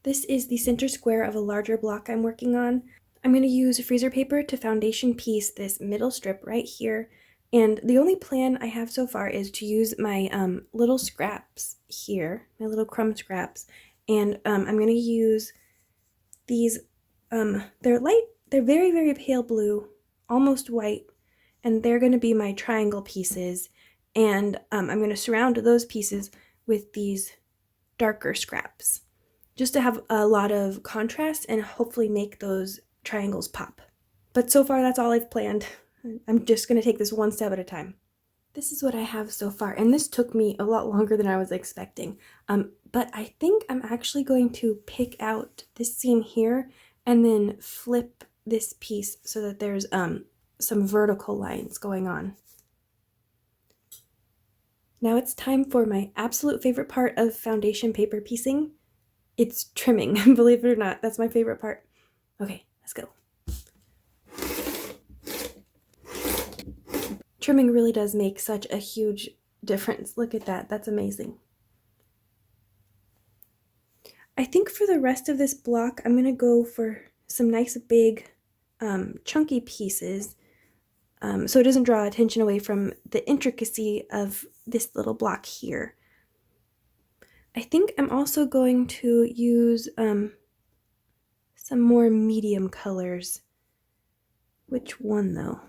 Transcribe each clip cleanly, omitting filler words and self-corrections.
This is the center square of a larger block I'm working on. I'm going to use freezer paper to foundation piece this middle strip right here. And the only plan I have so far is to use my little scraps here, my little crumb scraps. And I'm going to use these, they're very, very pale blue, almost white. And they're going to be my triangle pieces. And I'm going to surround those pieces with these darker scraps, just to have a lot of contrast and hopefully make those triangles pop. But so far that's all I've planned. I'm just going to take this one step at a time. This is what I have so far, and this took me a lot longer than I was expecting. But I think I'm actually going to pick out this seam here and then flip this piece so that there's some vertical lines going on. Now it's time for my absolute favorite part of foundation paper piecing. It's trimming, believe it or not. That's my favorite part. Okay, let's go. Trimming really does make such a huge difference. Look at that. That's amazing. I think for the rest of this block, I'm going to go for some nice big chunky pieces so it doesn't draw attention away from the intricacy of this little block here. I think I'm also going to use some more medium colors. Which one though?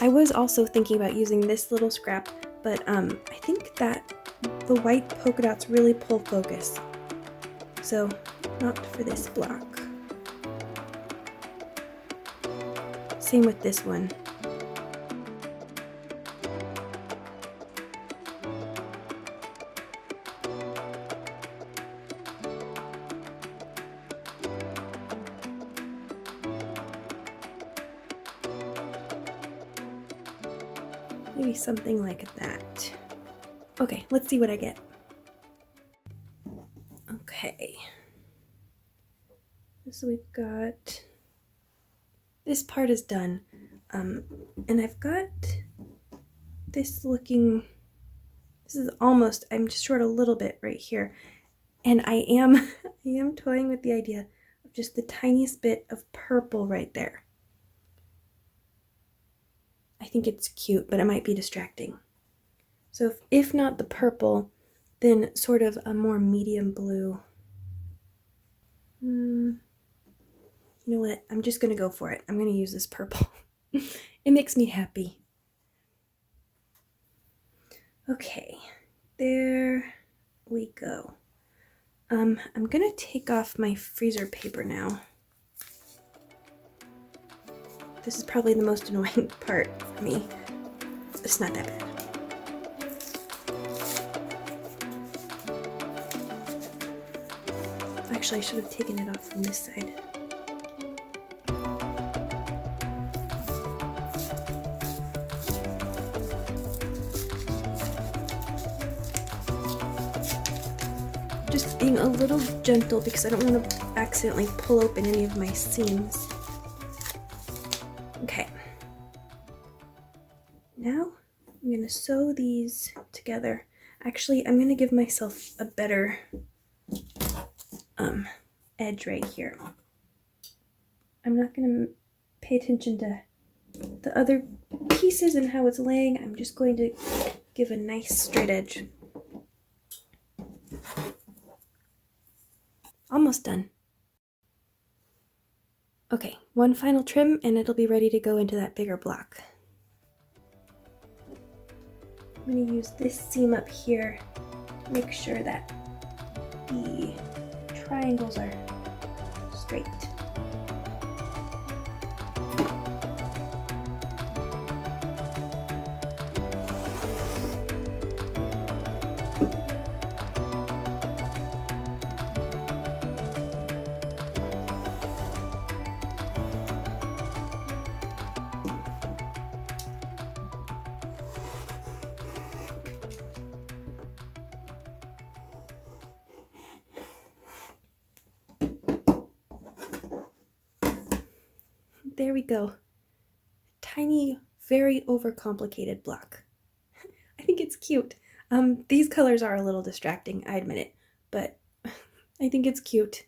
I was also thinking about using this little scrap, but I think that the white polka dots really pull focus. So, not for this block. Same with this one. Maybe something like that. Okay, let's see what I get. Okay. So we've got, this part is done. And I've got this looking, this is almost, I'm just short a little bit right here. And I am toying with the idea of just the tiniest bit of purple right there. I think it's cute, but it might be distracting. So if not the purple, then sort of a more medium blue. You know what? I'm just going to go for it. I'm going to use this purple. It makes me happy. Okay, there we go. I'm going to take off my freezer paper now. This is probably the most annoying part for me. It's not that bad. Actually, I should have taken it off from this side. Just being a little gentle because I don't want to accidentally pull open any of my seams. Okay. Now I'm going to sew these together. Actually, I'm going to give myself a better edge right here. I'm not going to pay attention to the other pieces and how it's laying. I'm just going to give a nice straight edge. Almost done. Okay, one final trim and it'll be ready to go into that bigger block. I'm going to use this seam up here, make sure that the triangles are straight. There we go. Tiny, very overcomplicated block. I think it's cute. These colors are a little distracting, I admit it, but I think it's cute.